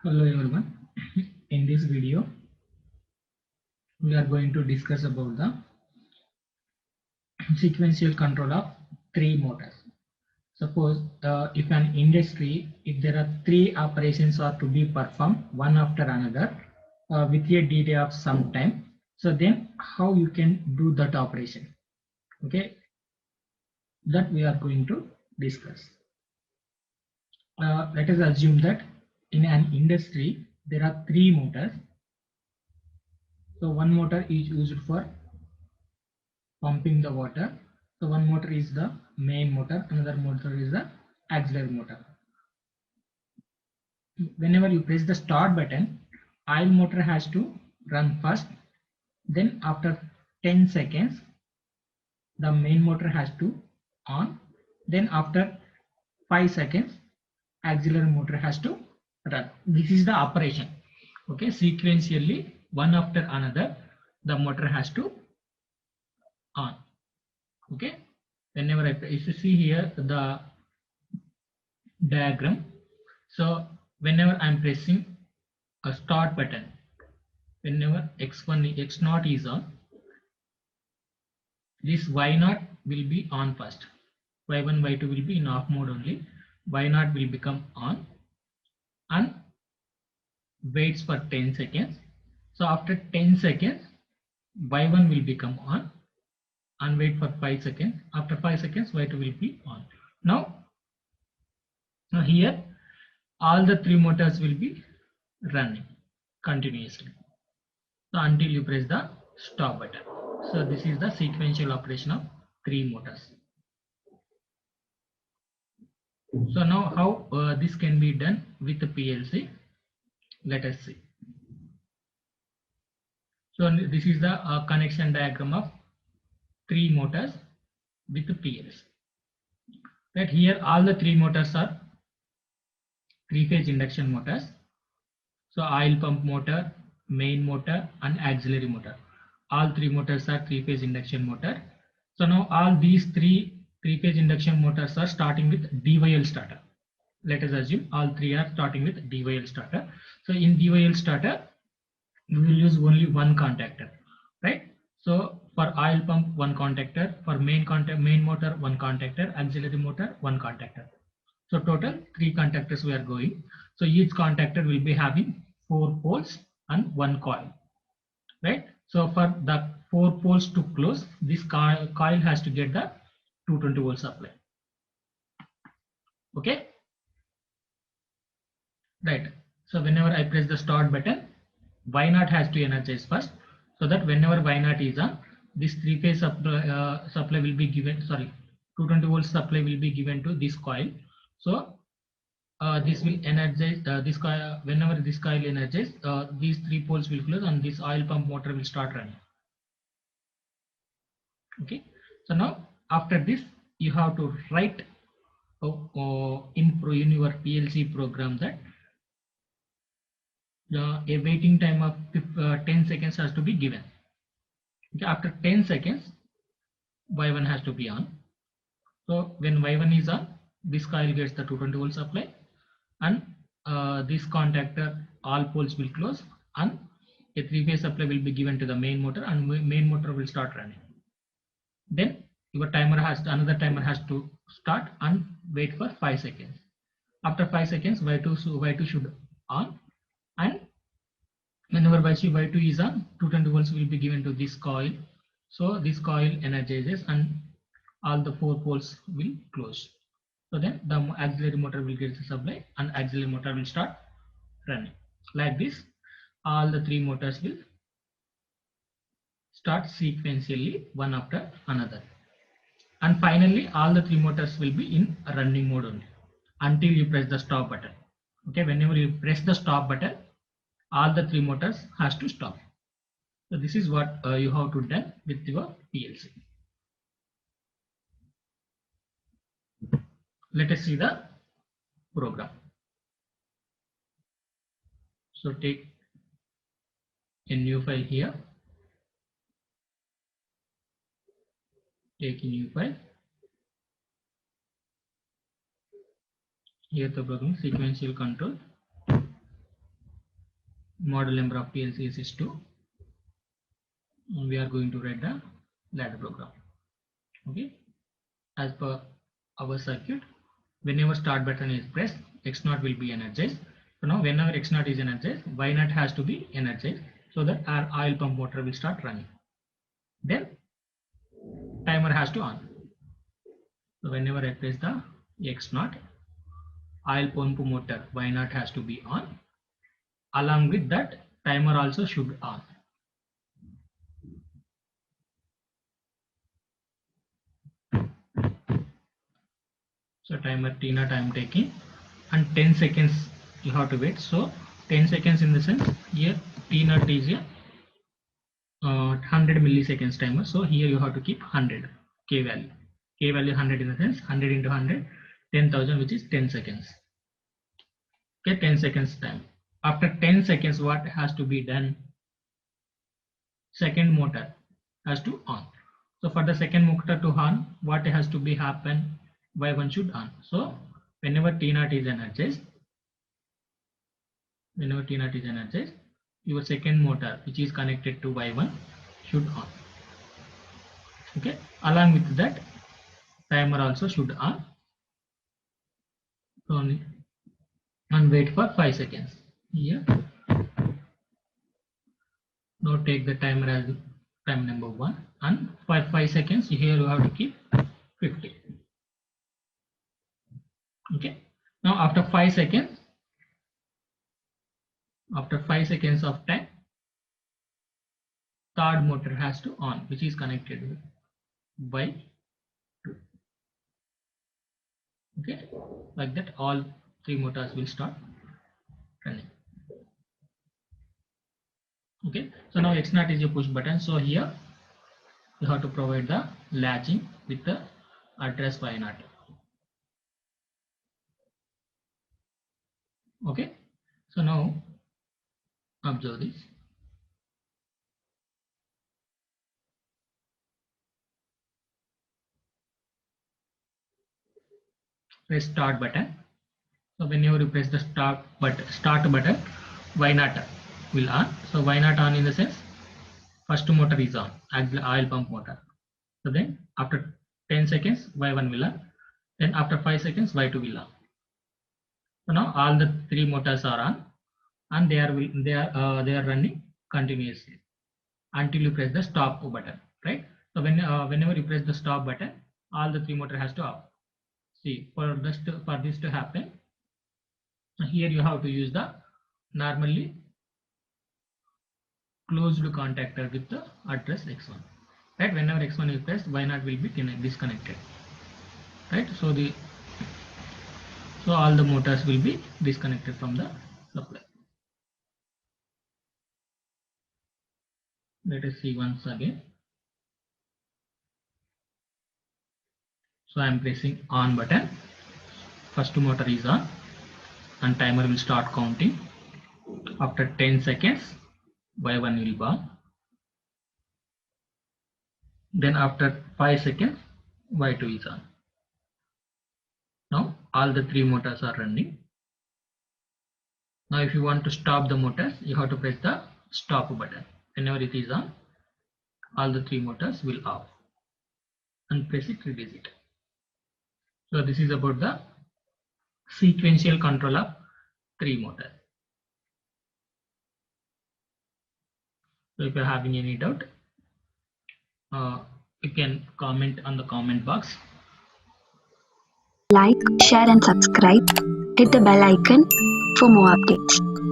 Hello everyone. In this video, we are going to discuss about the sequential control of three motors. Suppose if an industry, if there are three operations are to be performed one after another with a delay of some time, so then how you can do that operation? Okay, that we are going to discuss. Let us assume that in an industry there are three motors. So one motor is used for pumping the water. So one motor is the main motor, another motor is the auxiliary motor. Whenever you press the start button, oil motor has to run first. Then after 10 seconds, the main motor has to on. Then after 5 seconds, auxiliary motor has to run. This is the operation. Okay, sequentially one after another, the motor has to on. Okay, whenever if you see here the diagram, so whenever I'm pressing a start button, whenever x1 x0 is on, this y0 will be on first, y1 y2 will be in off mode only, y0 will become on and waits for 10 seconds. So after 10 seconds y1 will become on and wait for 5 seconds. After 5 seconds y2 will be on. Now here all the three motors will be running continuously, so until you press the stop button. So this is the sequential operation of three motors. So now how this can be done with the PLC, let us see. So this is the connection diagram of three motors with the PLC. Right here all the three motors are three-phase induction motors. So oil pump motor, main motor and auxiliary motor. All three motors are three-phase induction motor. So now all these three-phase induction motors are starting with DYL starter. Let us assume all three are starting with DYL starter. So in DYL starter, we will use only one contactor, right? So for oil pump, one contactor, for main motor, one contactor, auxiliary motor, one contactor. So total three contactors we are going. So each contactor will be having 4 poles and one coil, right? So for the 4 poles to close, this coil has to get the 220 volt supply. Okay, right? So whenever I press the start button, Y0 has to energize first, so that whenever Y0 is on, this three-phase supply will be given. Sorry, 220 volt supply will be given to this coil. So this will energize this coil. Whenever this coil energizes, these three poles will close and this oil pump motor will start running. Okay, so now after this you have to write in your PLC program that a waiting time of 10 seconds has to be given. Okay, after 10 seconds y1 has to be on. So when y1 is on, this coil gets the 220 volt supply and this contactor all poles will close and a three-phase supply will be given to the main motor and main motor will start running. Then your timer another timer has to start and wait for 5 seconds. After 5 seconds y2 should on, and whenever y2 is on, 220 volts will be given to this coil. So this coil energizes and all the 4 poles will close. So then the auxiliary motor will get the supply and auxiliary motor will start running. Like this, all the three motors will start sequentially one after another. And finally, all the three motors will be in running mode only until you press the stop button. Okay, whenever you press the stop button, all the three motors has to stop. So this is what you have to do with your PLC. Let us see the program. So take a new file here. Take a new file. Here the program sequential control. model number of PLCs is 2. We are going to write the ladder program. Okay, as per our circuit, whenever start button is pressed, X0 will be energized. So now whenever X0 is energized, Y0 has to be energized so that our oil pump motor will start running. Then timer has to on. So whenever I press the X0, oil pump motor Y0 has to be on. Along with that, timer also should on. So timer T0 I am taking, and 10 seconds you have to wait. So 10 seconds in the sense here T0 is a 100 milliseconds timer. So here you have to keep 100 K value. K value 100 in the sense 100 into 100, 10,000, which is 10 seconds. Okay, 10 seconds time. After 10 seconds, what has to be done? Second motor has to on. So for the second motor to on, what has to be happen? Y1 should on. So whenever T0 is energized, your second motor which is connected to Y1 should on. Okay, along with that, timer also should on. And wait for 5 seconds. Here, now take the timer as time number 1, and for 5 seconds here you have to keep 50. Okay, now after 5 seconds of time, third motor has to on, which is connected with Y2. Okay, like that all 3 motors will start running. Okay, so now X0 is a push button. So here you have to provide the latching with the address Y0. Okay, so now observe this. Press start button. So whenever you press the start button, Y0 will on. So Y0 on in the sense first motor is on, as the oil pump motor. So then after 10 seconds Y1 will on. Then after 5 seconds Y2 will on. So now all the 3 motors are on, and they are running continuously until you press the stop button, right? So whenever you press the stop button, all the 3 motor has to off. See, for this to happen, here you have to use the normally closed contactor with the address X1, right? Whenever X1 is pressed, Y0 will be disconnected, right? So all the motors will be disconnected from the supply. Let us see once again. So I am pressing on button. First motor is on, and timer will start counting. After 10 seconds, Y1 will burn. Then after 5 seconds, Y2 is on. Now all the 3 motors are running. Now if you want to stop the motors, you have to press the stop button. Whenever it is on, all the 3 motors will off, and press it, release it. So this is about the sequential control of 3 motors. So if you are having any doubt, you can comment on the comment box. Like, share and subscribe. Hit the bell icon for more updates.